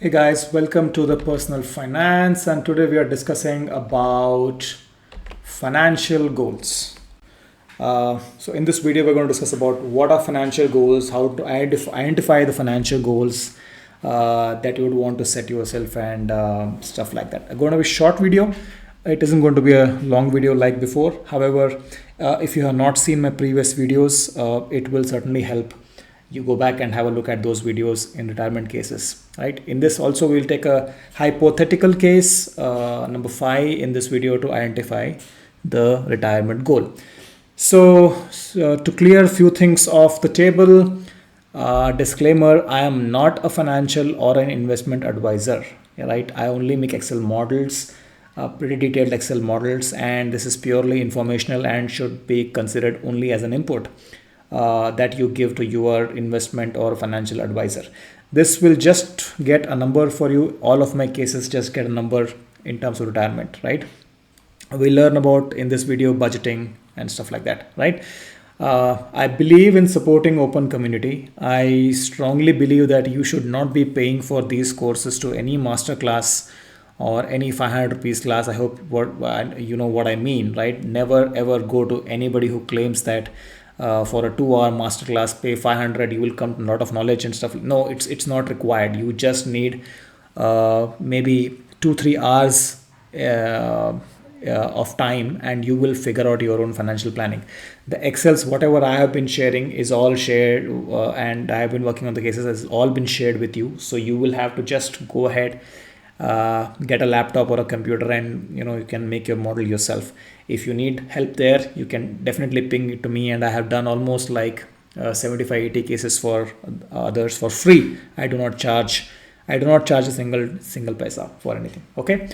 Hey guys, welcome to the personal finance, and today we are discussing about financial goals. So in this video we're going to discuss about what are financial goals, how to identify the financial goals that you would want to set yourself, and stuff like that. It's going to be a short video. It isn't going to be a long video like before. However, if you have not seen my previous videos, it will certainly help you go back and have a look at those videos in retirement cases, right? In this also we'll take a hypothetical case, number 5 in this video, to identify the retirement goal. So to clear a few things off the table, disclaimer: I am not a financial or an investment advisor, right? I only make Excel models, pretty detailed Excel models, and this is purely informational and should be considered only as an input that you give to your investment or financial advisor. This will just get a number for you. All of my cases just get a number in terms of retirement, right? We'll learn about in this video budgeting and stuff like that, right? I believe in supporting open community. I strongly believe that you should not be paying for these courses to any masterclass or any 500 rupees class. I hope you know what I mean, right? Never ever go to anybody who claims that for a 2-hour masterclass, pay 500, you will come to a lot of knowledge and stuff. No, it's not required. You just need maybe 2-3 hours of time, and you will figure out your own financial planning. The Excels, whatever I have been sharing, is all shared, and I have been working on the cases, has all been shared with you. So you will have to just go ahead, get a laptop or a computer, and you can make your model yourself. If you need help there, you can definitely ping it to me, and I have done almost like 75-80 cases for others for free. I do not charge a single paisa for anything. Okay,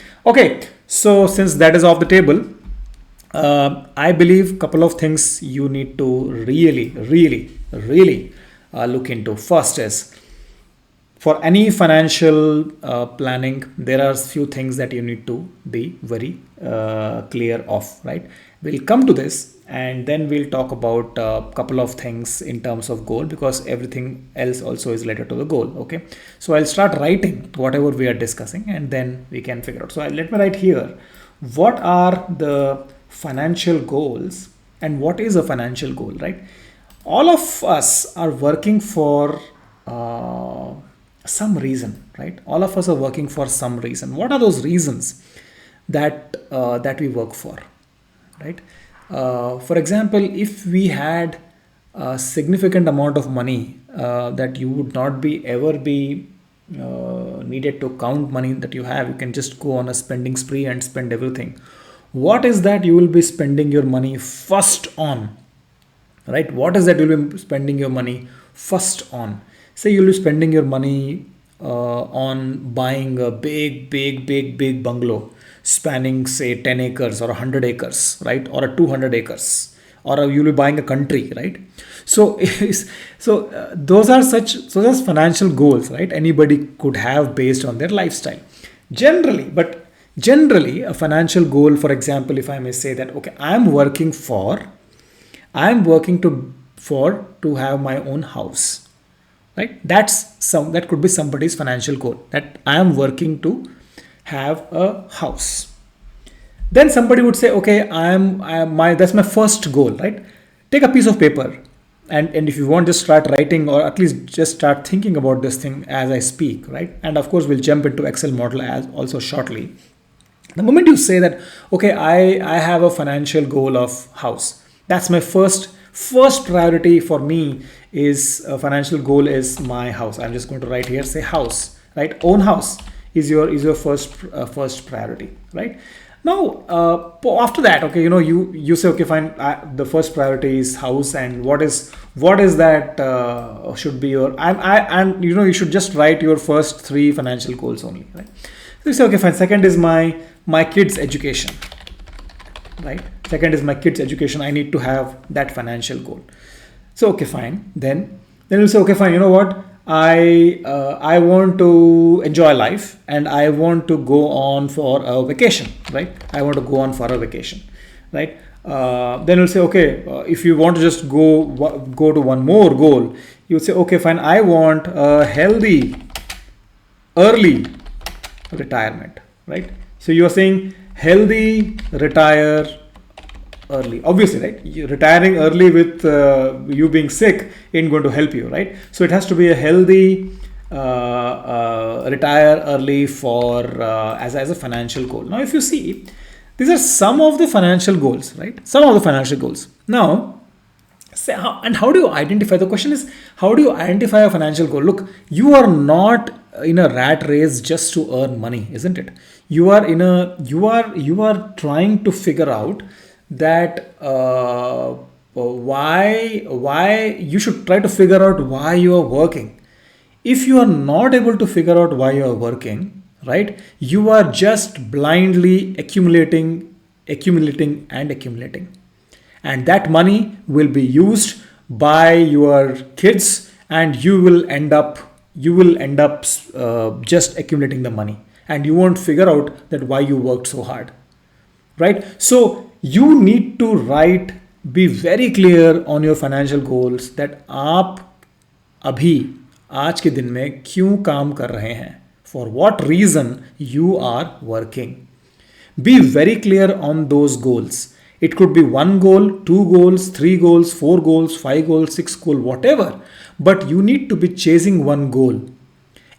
so since that is off the table, I believe couple of things you need to really look into. First is, for any financial planning, there are few things that you need to be very clear of, right? We'll come to this, and then we'll talk about a couple of things in terms of goal, because everything else also is related to the goal. Okay, so I'll start writing whatever we are discussing, and then we can figure out. So let me write here, what are the financial goals and what is a financial goal, right? All of us are working for some reason, right? All of us are working for some reason. What are those reasons that we work for, right? For example, if we had a significant amount of money that you would not be ever be needed to count money that you have, you can just go on a spending spree and spend everything. What is that you will be spending your money first on, right? What is that you'll be spending your money first on? Say you'll be spending your money on buying a big bungalow spanning, say, 10 acres or 100 acres, right? Or a 200 acres, or you'll be buying a country, right? So, those are financial goals, right? Anybody could have based on their lifestyle. Generally, a financial goal, for example, if I may say that, okay, I'm working to have my own house. Right? That could be somebody's financial goal, that I am working to have a house. Then somebody would say, okay, that's my first goal, right? Take a piece of paper, and if you want, just start writing, or at least just start thinking about this thing as I speak, right? And of course, we'll jump into Excel model as also shortly. The moment you say that, okay, I have a financial goal of house, that's my first priority. For me, is a financial goal is my house. I'm just going to write here, say house, right? Own house is your first priority, right? Now after that, okay, you say, okay, fine, the first priority is house, and what is that should be your, and you should just write your first 3 financial goals only, right? So you say, okay, fine, second is my kids' education, right? Second is my kids' education. I need to have that financial goal. So, okay, fine. Then we'll say, okay, fine. You know what? I want to enjoy life, and I want to go on for a vacation, right? I want to go on for a vacation, right? Then we'll say, okay, if you want to just go to one more goal, you say, okay, fine. I want a healthy early retirement, right? So you are saying healthy, retire early. Obviously, right? Retiring early with you being sick ain't going to help you, right? So it has to be a healthy retire early for as a financial goal. Now, if you see, these are some of the financial goals, right? Some of the financial goals. Now, how do you identify? The question is, how do you identify a financial goal? Look, you are not in a rat race just to earn money, isn't it? You are trying to figure out that why you should try to figure out why you are working. If you are not able to figure out why you are working, right, you are just blindly accumulating and accumulating, and that money will be used by your kids, and you will end up just accumulating the money, and you won't figure out that why you worked so hard, right? So you need to be very clear on your financial goals, that आप अभी आज के दिन में क्यों काम कर रहे हैं, for what reason you are working. Be very clear on those goals. It could be 1 goal, 2 goals, 3 goals, 4 goals, 5 goals, 6 goals, whatever, but you need to be chasing one goal.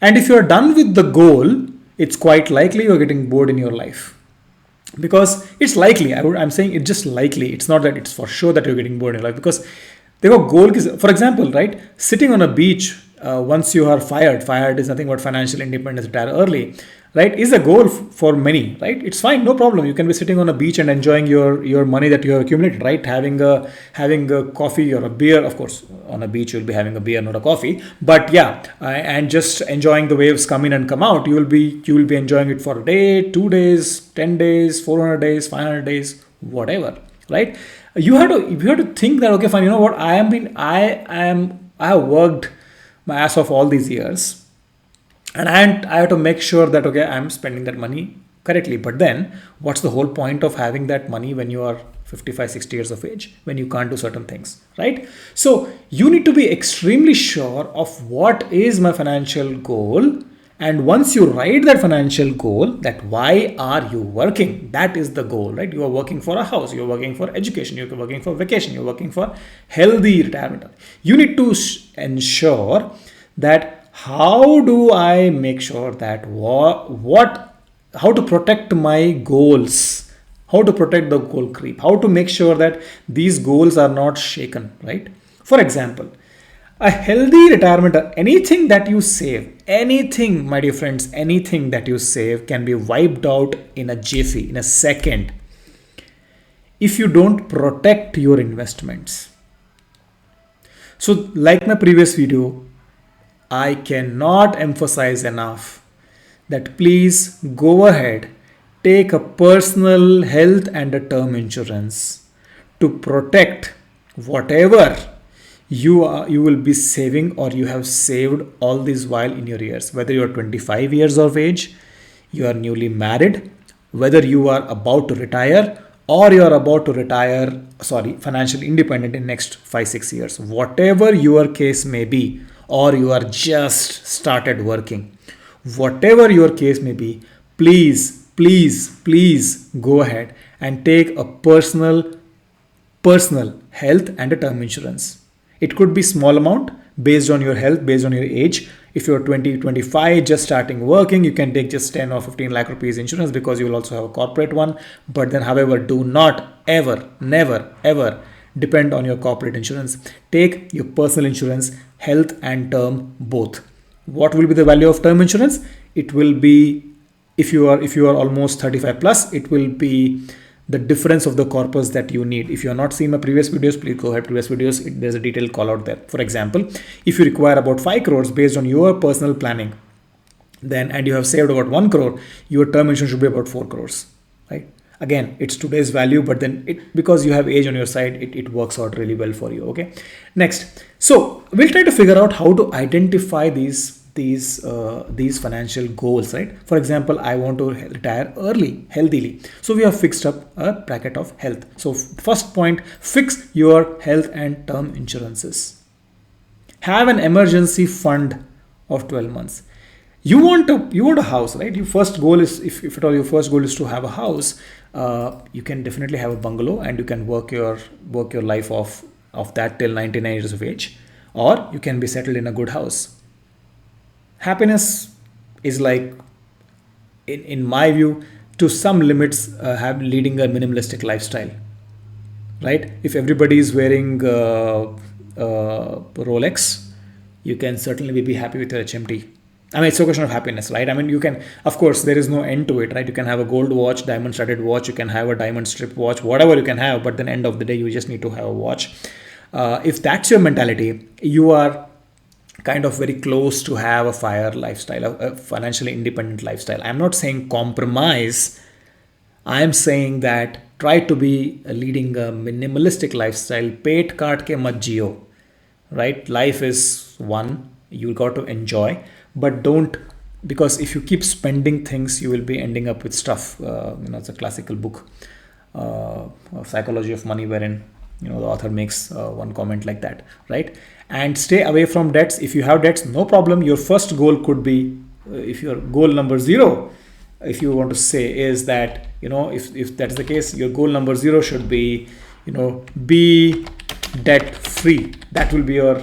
And if you are done with the goal, it's quite likely you're getting bored in your life, because it's likely. I'm saying it's just likely. It's not that it's for sure that you're getting bored in your life, because देखो goal किस, for example, right, sitting on a beach once you are fired is nothing but financial independence, retire early, right, is a goal for many, right? It's fine, no problem. You can be sitting on a beach and enjoying your money that you have accumulated, right? Having a coffee or a beer. Of course, on a beach you'll be having a beer, not a coffee, but yeah, and just enjoying the waves come in and come out. You will be enjoying it for a day, 2 days, 10 days, 400 days, 500 days, whatever, right? You have to think that, okay, fine, you know what, I have worked my ass off all these years, and I have to make sure that, okay, I'm spending that money correctly. But then what's the whole point of having that money when you are 55, 60 years of age, when you can't do certain things, right? So you need to be extremely sure of what is my financial goal. And once you write that financial goal, that why are you working, that is the goal, right? You are working for a house, you're working for education, you're working for vacation, you're working for healthy retirement. You need to ensure that how do I make sure that how to protect my goals, how to protect the goal creep, how to make sure that these goals are not shaken, right? For example, a healthy retirement, anything that you save, anything, my dear friends, anything that you save can be wiped out in a jiffy, in a second, if you don't protect your investments. So like my previous video, I cannot emphasize enough that please go ahead, take a personal health and a term insurance to protect whatever you will be saving or you have saved all this while in your years. Whether you are 25 years of age, you are newly married, whether you are about to retire, or you are about to retire, financially independent in next 5-6 years, whatever your case may be, or you are just started working, whatever your case may be, please go ahead and take a personal health and a term insurance. It could be small amount based on your health, based on your age. If you're 20, 25, just starting working, you can take just 10 or 15 lakh rupees insurance, because you will also have a corporate one. But then, however, do not never depend on your corporate insurance. Take your personal insurance, health and term both. What will be the value of term insurance? It will be, if you are almost 35 plus, it will be the difference of the corpus that you need. If you are not seeing my previous videos, please go ahead to previous videos. There's a detailed call out there. For example, if you require about 5 crores based on your personal planning, then, and you have saved about 1 crore, your term insurance should be about 4 crores, right? Again, it's today's value, but then because you have age on your side, it works out really well for you. Okay. Next, so we'll try to figure out how to identify these financial goals, right? For example, I want to retire early, healthily. So we have fixed up a bracket of health. So first point, fix your health and term insurances. Have an emergency fund of 12 months. You want a house, right? Your first goal is, if at all your first goal is to have a house, you can definitely have a bungalow and you can work your life of that till 99 years of age, or you can be settled in a good house. Happiness is like, in my view, to some limits, have leading a minimalistic lifestyle, right? If everybody is wearing Rolex, you can certainly be happy with your HMT. I mean, it's a question of happiness, right? I mean, you can, of course, there is no end to it, right? You can have a gold watch, diamond studded watch, you can have a diamond strip watch, whatever you can have, but then end of the day, you just need to have a watch. If that's your mentality, you are kind of very close to have a fire lifestyle, a financially independent lifestyle. I'm not saying compromise. I am saying that try to be leading a minimalistic lifestyle. Pet kaat ke mat jiyo, right? Life is one. You got to enjoy, but don't, because if you keep spending things, you will be ending up with stuff. It's a classical book, Psychology of Money, wherein the author makes one comment like that, right? And stay away from debts. If you have debts, no problem. Your first goal could be, if your goal number zero, if you want to say, is that, if that's the case, your goal number zero should be, be debt free. That will be your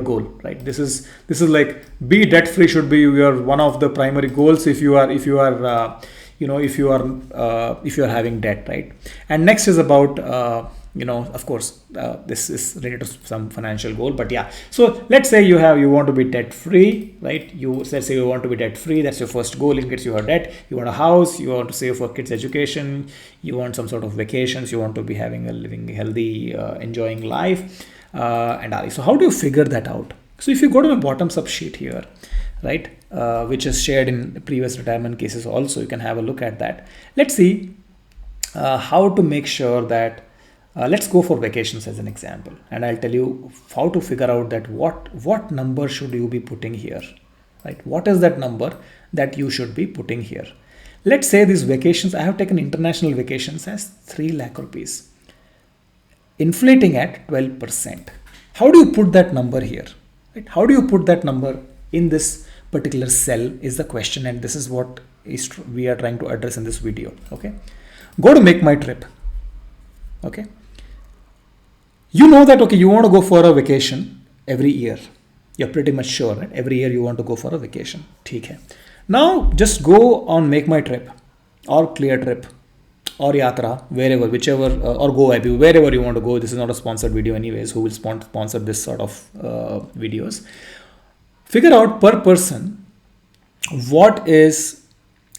goal, right? This is like, be debt free should be your one of the primary goals if you are having debt, right? And next is about, of course, this is related to some financial goal, but yeah. So let's say you want to be debt free, right? Let's say you want to be debt free. That's your first goal. In case you have debt, you want a house, you want to save for kids' education, you want some sort of vacations, you want to be living a healthy, enjoying life, and so how do you figure that out? So if you go to my bottoms up sheet here, right, which is shared in previous retirement cases also, you can have a look at that. Let's see how to make sure that, let's go for vacations as an example, and I'll tell you how to figure out that what number should you be putting here, right? What is that number that you should be putting here? Let's say these vacations, I have taken international vacations as 3 lakh rupees, inflating at 12%. How do you put that number here, right? How do you put that number in this particular cell is the question, and this is what we are trying to address in this video. Okay, go to make my trip. Okay, you know that, okay, you want to go for a vacation every year. You're pretty much sure, right? Every year you want to go for a vacation. ठीक है. Now just go on Make My Trip or Clear Trip or Yatra, wherever, whichever, or Go App, wherever you want to go. This is not a sponsored video anyways. Who will sponsor this sort of videos? Figure out per person what is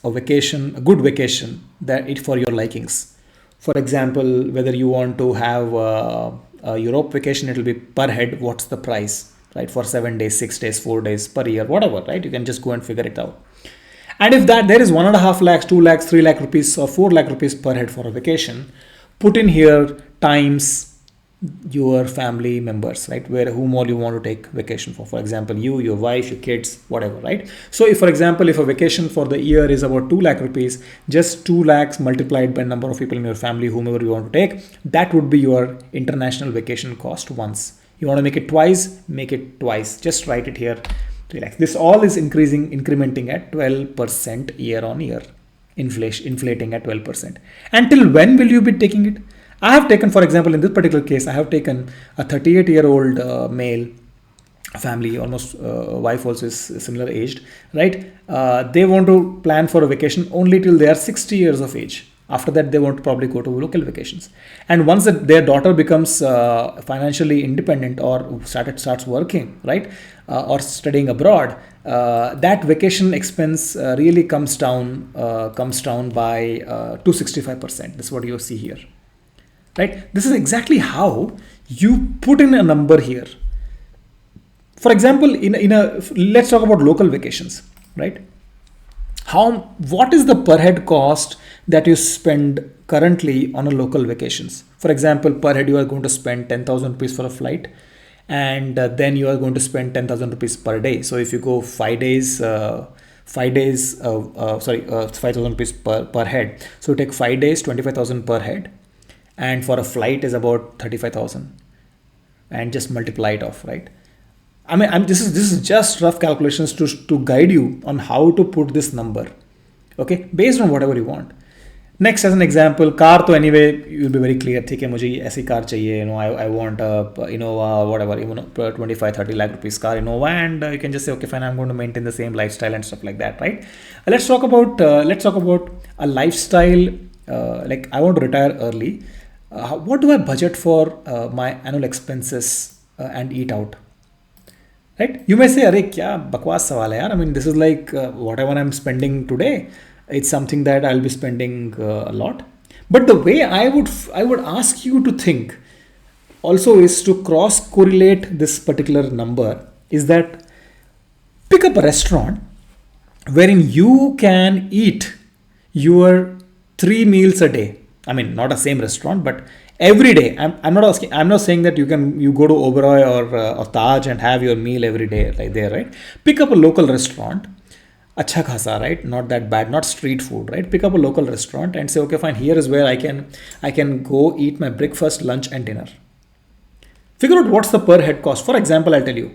a good vacation that for your likings. For example, whether you want to have a Europe vacation, it will be per head. What's the price, right? For 7 days, 6 days, 4 days, per year, whatever, right? You can just go and figure it out. And if there is 1.5 lakhs, 2 lakhs, 3 lakh rupees or 4 lakh rupees per head for a vacation, put in here times your family members, right? Whom all you want to take vacation for example, you, your wife, your kids, whatever, right? So if, for example, if a vacation for the year is about 2 lakh rupees, just 2 lakhs multiplied by number of people in your family, whomever you want to take, that would be your international vacation cost once. You want to make it twice, make it twice. Just write it here, 3 lakhs. This all is incrementing at 12% year on year, inflating at 12%. Until when will you be taking it? I have taken, for example, in this particular case, I have taken a 38-year-old male family, almost wife also is similar aged, right? They want to plan for a vacation only till they are 60 years of age. After that, they want to probably go to local vacations. And once their daughter becomes financially independent or starts working, right, or studying abroad, that vacation expense really comes down by 265%. That's what you see here. Right? This is exactly how you put in a number here. For example, let's talk about local vacations, right? What is the per head cost that you spend currently on a local vacations? For example, per head you are going to spend 10,000 rupees for a flight, and then you are going to spend 10,000 rupees per day. So if you go 5 days, 5,000 rupees per head. So take 5 days, 25,000 per head. And for a flight is about 35,000, and just multiply it off, right? I mean, this is just rough calculations to guide you on how to put this number, okay, based on whatever you want. Next, as an example, car to anyway you'll be very clear. ठीक है, मुझे ऐसी car चाहिए, I want a Innova, whatever, 25-30 lakh rupees car Innova, and you can just say, okay, fine, I'm going to maintain the same lifestyle and stuff like that, right? Let's talk about a lifestyle. Like, I want to retire early. What do I budget for my annual expenses and eat out? Right? You may say, "अरे क्या बकवास सवाल है यार." I mean, this is like whatever I'm spending today, it's something that I'll be spending a lot. But the way I would ask you to think also is to cross correlate this particular number. Is that pick up a restaurant wherein you can eat your 3 meals a day. I mean, not the same restaurant, but every day. I'm not asking. I'm not saying that you go to Oberoi or Taj and have your meal every day like there, right? Pick up a local restaurant, अच्छा खासा, right? Not that bad, not street food, right? Pick up a local restaurant and say, okay, fine. Here is where I can go eat my breakfast, lunch, and dinner. Figure out what's the per head cost. For example, I'll tell you,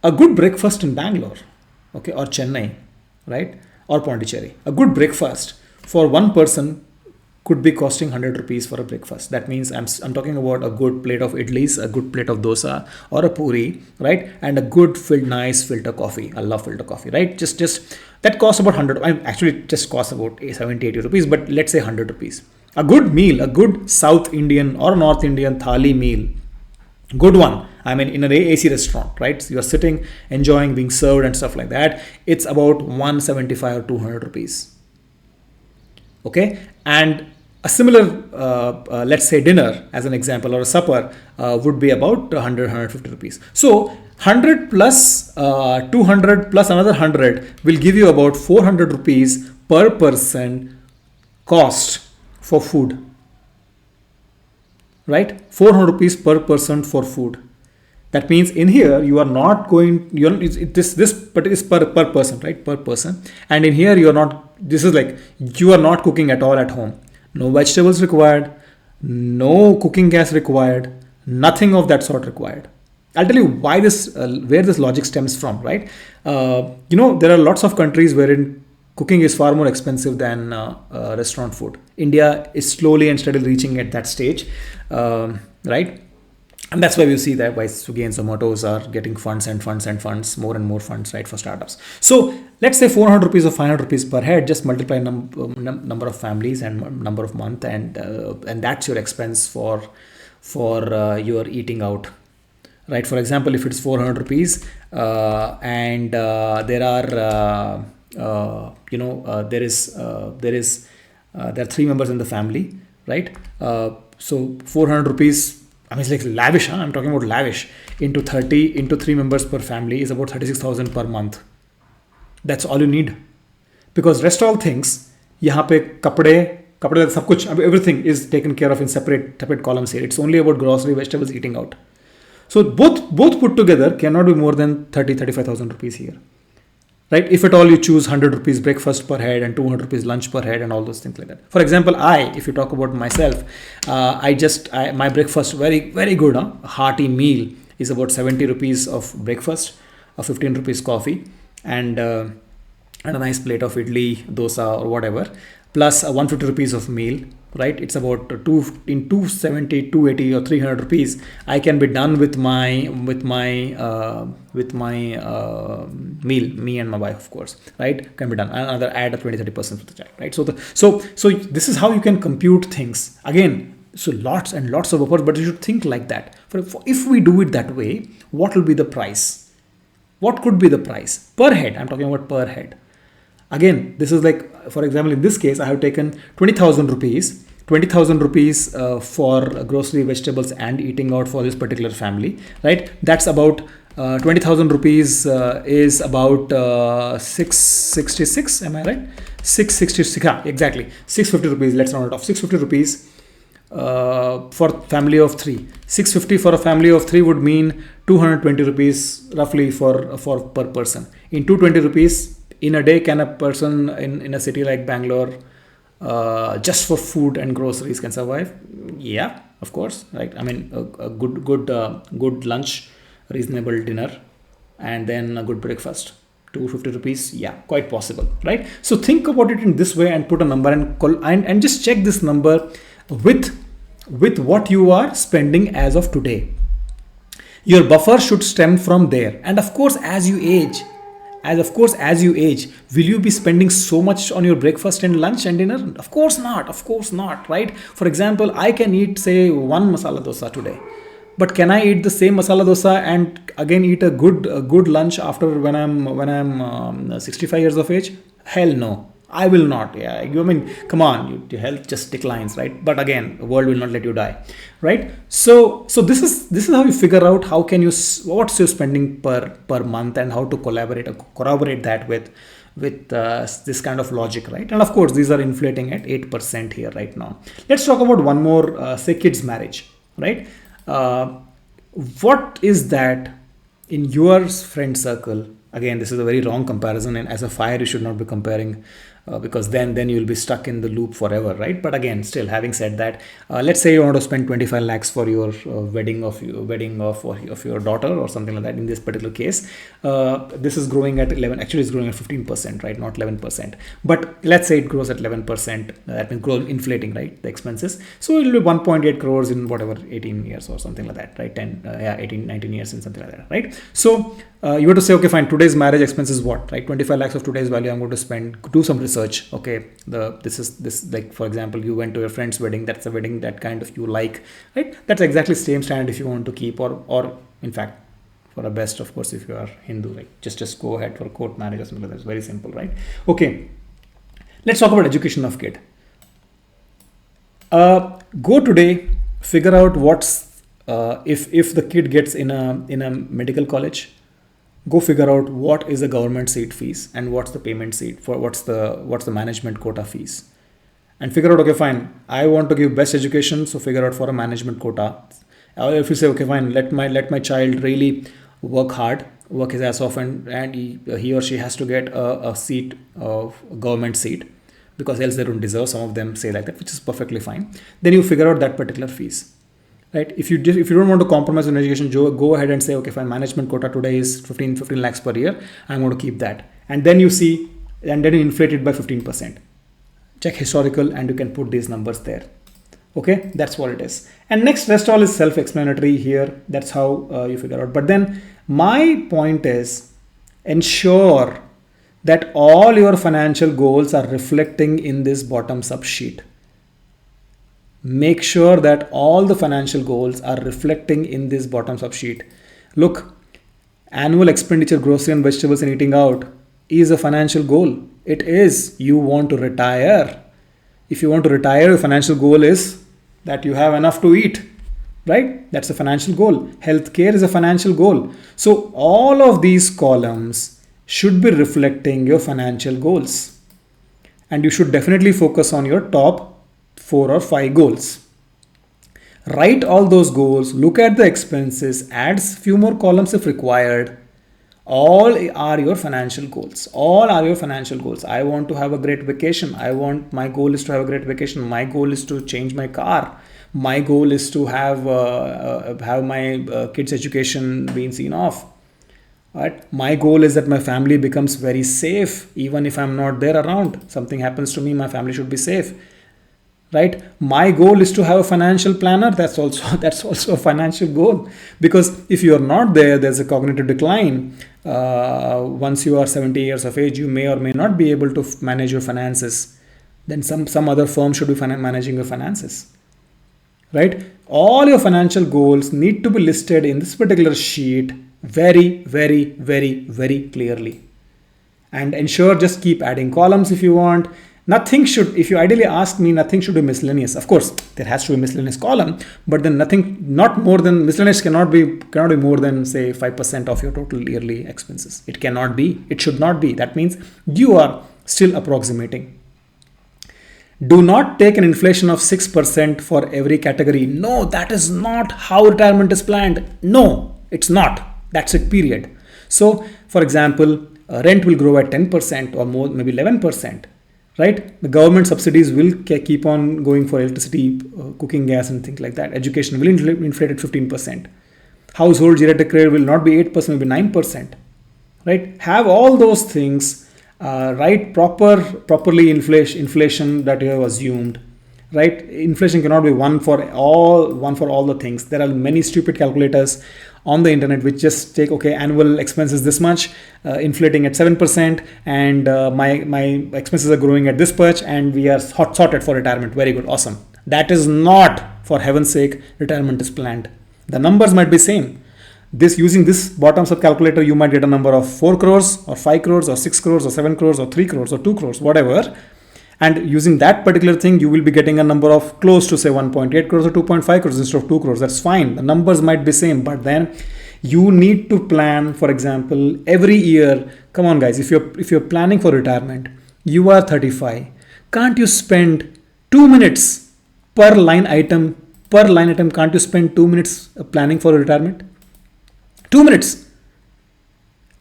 a good breakfast in Bangalore, okay, or Chennai, right, or Pondicherry. A good breakfast for one person could be costing 100 rupees for a breakfast. That means I'm talking about a good plate of idlis, a good plate of dosa or a puri, right? And a good nice filter coffee. I love filter coffee, right? Just that costs about 100. Actually, it just costs about 70-80 rupees, but let's say 100 rupees. A good meal, a good South Indian or North Indian thali meal, good one. I mean, in an AC restaurant, right? So you're sitting, enjoying, being served and stuff like that. It's about 175 or 200 rupees. Okay, and a similar let's say dinner as an example, or a supper would be about 150 rupees. So 100 plus 200 plus another 100 will give you about 400 rupees per person cost for food, right? 400 rupees per person for food. That means in here you are not going, this but is per person, right? Per person. And in here you are not, this is like you are not cooking at all at home. No vegetables required, no cooking gas required, nothing of that sort required. I'll tell you why where this logic stems from, right? There are lots of countries wherein cooking is far more expensive than restaurant food. India is slowly and steadily reaching at that stage, right? And that's why we see that why Swiggy and Zomatos are getting funds, more and more funds, right, for startups. So let's say 400 rupees or 500 rupees per head, just multiply number of families and number of month, and that's your expense for your eating out, right? For example, if it's 400 rupees and there are there are 3 members in the family, right? So 400 rupees. I mean, it's like lavish, huh? I'm talking about lavish. Into 3 members per family is about 36,000 per month. That's all you need. Because rest all things, यहाँ पे कपड़े सब कुछ, everything is taken care of in separate columns here. It's only about grocery, vegetables, eating out. So both put together cannot be more than 35,000 rupees here. Right? If at all you choose 100 rupees breakfast per head and 200 rupees lunch per head and all those things like that. For example, if you talk about myself, my breakfast, very, very good, hearty meal is about 70 rupees of breakfast, 15 rupees coffee, and a nice plate of idli, dosa or whatever, plus 150 rupees of meal, right? It's about 270, 280 or 300 rupees. I can be done with my meal, me and my wife, of course, right? Can be done. Another add a 20-30% for the child, right? So this is how you can compute things. Again, so lots and lots of efforts, but you should think like that. If we do it that way, what will be the price? What could be the price per head? I'm talking about per head. Again, this is like, for example, in this case, I have taken 20,000 rupees for grocery, vegetables and eating out for this particular family, right? That's about 20,000 rupees is about 666, am I right? 666, yeah, exactly. 650 rupees, let's round it off. 650 rupees for family of 3. 650 for a family of 3 would mean 220 rupees roughly for per person. In 220 rupees, in a day, can a person in a city like Bangalore just for food and groceries can survive? Yeah, of course, right? I mean, a good lunch, reasonable dinner, and then a good breakfast. 250 rupees, yeah, quite possible, right? So think about it in this way and put a number and just check this number with what you are spending as of today. Your buffer should stem from there. And of course, as you age, will you be spending so much on your breakfast and lunch and dinner? Of course not, right? For example, I can eat, say, one masala dosa today. But can I eat the same masala dosa and again eat a good lunch after when I'm 65 years of age? Hell no, I will not. Yeah, I mean, come on, your health just declines, right? But again, the world will not let you die, right? So this is how you figure out what's your spending per month and how to corroborate that with this kind of logic, right? And of course, these are inflating at 8% here right now. Let's talk about one more, say, kids' marriage, right? What is that in your friend circle? Again, this is a very wrong comparison, and as a fire, you should not be comparing because then you will be stuck in the loop forever, right? But again, still, having said that, let's say you want to spend 25 lakhs for your wedding of your daughter or something like that. In this particular case, this is growing at 11. Actually, it's growing at 15%, right? Not 11%. But let's say it grows at 11%. That means inflating, right? The expenses. So it will be 1.8 crores in whatever 18 years or something like that, right? 18, 19 years in something like that, right? So you have to say, okay, fine. Today's marriage expense is what, right? 25 lakhs of today's value. I'm going to spend. Do some research. Okay, this like, for example, you went to your friend's wedding. That's a wedding that kind of you like, right? That's exactly the same standard if you want to keep, or in fact, for a best, of course, if you are Hindu, right? Just go ahead for a court marriage or something like that. It's very simple, right? Okay, let's talk about education of kid. Go today, figure out what's if the kid gets in a medical college. Go figure out what is the government seat fees and what's the payment seat for what's the management quota fees, and figure out, okay, fine, I want to give best education, so figure out for a management quota. Or if you say, okay, fine, let my child really work hard, work his ass off, and he or she has to get a seat, a government seat, because else they don't deserve. Some of them say like that, which is perfectly fine. Then you figure out that particular fees. Right? If you don't want to compromise on education, go ahead and say, okay, fine, management quota today is 15 lakhs per year. I'm going to keep that. And then you see, and then you inflate it by 15%. Check historical and you can put these numbers there. Okay, that's what it is. And next, rest all is self-explanatory here. That's how you figure out. But then my point is, ensure that all your financial goals are reflecting in this bottom-up sheet. Make sure that all the financial goals are reflecting in this bottom-up sheet. Look, annual expenditure, grocery and vegetables and eating out is a financial goal. It is. You want to retire. If you want to retire, your financial goal is that you have enough to eat, right? That's a financial goal. Healthcare is a financial goal. So all of these columns should be reflecting your financial goals. And you should definitely focus on your top 4 or 5 goals. Write all those goals, look at the expenses, add few more columns if required. All are your financial goals. All are your financial goals. I want to have a great vacation. My goal is to have a great vacation. My goal is to change my car. My goal is to have my kids' education being seen off. Right? My goal is that my family becomes very safe. Even if I'm not there around, something happens to me, my family should be safe. Right? My goal is to have a financial planner. That's also a financial goal, because if you are not there, there's a cognitive decline. Once you are 70 years of age, you may or may not be able to manage your finances. Then some other firm should be managing your finances. Right? All your financial goals need to be listed in this particular sheet very, very, very, very clearly. And ensure, just keep adding columns if you want. Nothing should, if you ideally ask me, nothing should be miscellaneous. Of course, there has to be a miscellaneous column, but then not more than, miscellaneous cannot be more than, say, 5% of your total yearly expenses. It cannot be. It should not be. That means you are still approximating. Do not take an inflation of 6% for every category. No, that is not how retirement is planned. No, it's not. That's it, period. So, for example, rent will grow at 10% or more, maybe 11%. Right? The government subsidies will keep on going for electricity, cooking gas and things like that. Education will inflate at 15%. Household geriatric care will not be 8%, will be 9%. right? Have all those things, right? Properly inflation that you have assumed, right? Inflation cannot be one for all the things. There are many stupid calculators on the internet which just take, okay, annual expenses this much, inflating at 7%, and my expenses are growing at this much, and we are sorted for retirement. Very good, awesome. That is not, for heaven's sake, retirement is planned. The numbers might be same. Using this bottoms up calculator, you might get a number of 4 crores or 5 crores or 6 crores or 7 crores or 3 crores or 2 crores, whatever. And using that particular thing, you will be getting a number of close to say 1.8 crores or 2.5 crores instead of 2 crores. That's fine. The numbers might be same, but then you need to plan, for example, every year. Come on, guys, if you're planning for retirement, you are 35. Can't you spend 2 minutes per line item? Can't you spend 2 minutes planning for retirement? 2 minutes.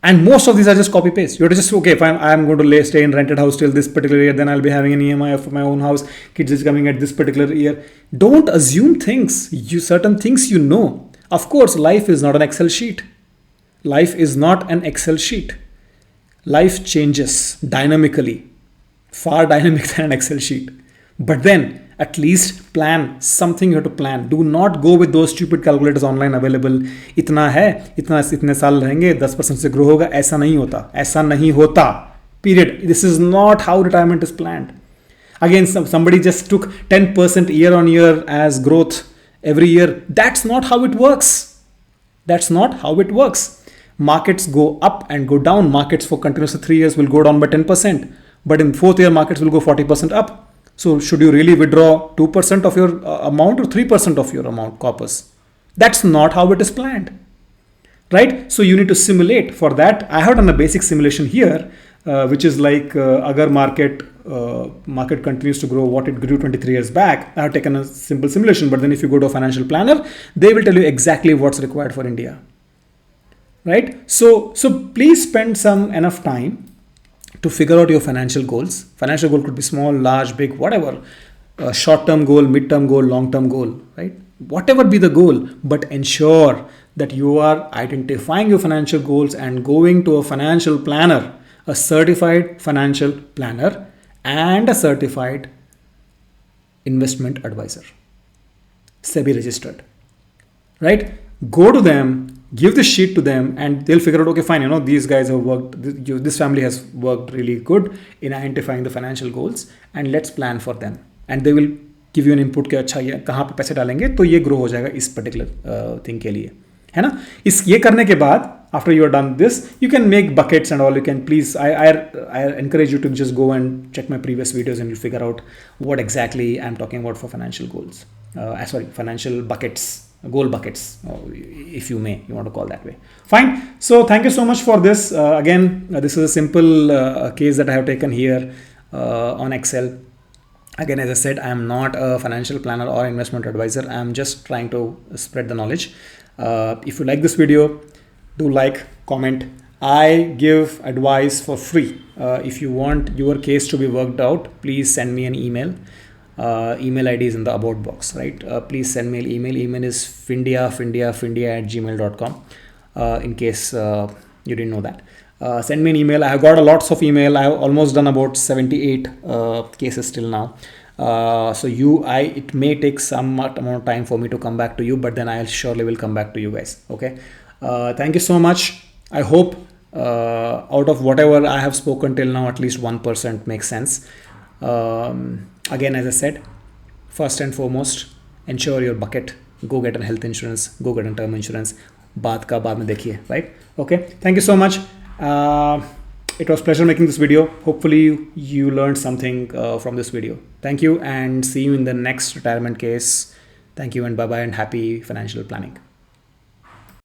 And most of these are just copy paste. You're just, okay, fine, I'm going to stay in rented house till this particular year, then I'll be having an EMI of my own house, kids is coming at this particular year. Don't assume things. Certain things you know. Of course, life is not an Excel sheet. Life is not an Excel sheet. Life changes dynamically, far dynamic than an Excel sheet. But then at least plan something. You have to plan. Do not go with those stupid calculators online available. इतना है, इतने साल रहेंगे, 10% से grow होगा. ऐसा नहीं होता. Period. This is not how retirement is planned. Again, somebody just took 10% year on year as growth every year. That's not how it works. Markets go up and go down. Markets for continuously 3 years will go down by 10%. But in 4th year, markets will go 40% up. So should you really withdraw 2% of your amount or 3% of your amount corpus? That's not how it is planned, right? So you need to simulate. For that, I have done a basic simulation here, which is like agar market continues to grow what it grew 23 years back. I have taken a simple simulation, but then if you go to a financial planner, they will tell you exactly what's required for India, right? So please spend enough time to figure out your financial goals. Financial goal could be small, large, big, whatever. Short-term goal, mid-term goal, long-term goal, right? Whatever be the goal, but ensure that you are identifying your financial goals and going to a financial planner, a certified financial planner and a certified investment advisor, SEBI registered, right? Go to them, give the sheet to them, and they'll figure out, okay, fine, these guys have worked, this family has worked really good in identifying the financial goals, and let's plan for them. And they will give you an input कि अच्छा ये कहाँ पे पैसे डालेंगे तो ये grow हो जाएगा इस पर्टिकुलर थिंग के लिए, है ना? ये करने के बाद, after you are done this, you can make buckets and all. You can please, I encourage you to just go and check my previous videos and you'll figure out what exactly I'm talking about for financial goals. Financial buckets. Goal buckets, if you want to call that way. Fine. So thank you so much for this. Again, this is a simple case that I have taken here on Excel. Again, as I said, I am not a financial planner or investment advisor. I am just trying to spread the knowledge. If you like this video, do like, comment. I give advice for free. If you want your case to be worked out, please send me an email. Email ID is in the about box, right? Please send me an email. Email is findia@gmail.com. In case you didn't know that, send me an email. I have got lots of email. I have almost done about 78 cases till now. It may take some amount of time for me to come back to you, but then I surely will come back to you guys. Okay. Thank you so much. I hope out of whatever I have spoken till now, at least 1% makes sense. Again, as I said, first and foremost, ensure your bucket. Go get a health insurance. Go get a term insurance. Baat ka baad mein dekhiye, right? Okay. Thank you so much. It was a pleasure making this video. Hopefully you learned something from this video. Thank you and see you in the next retirement case. Thank you and bye-bye and happy financial planning.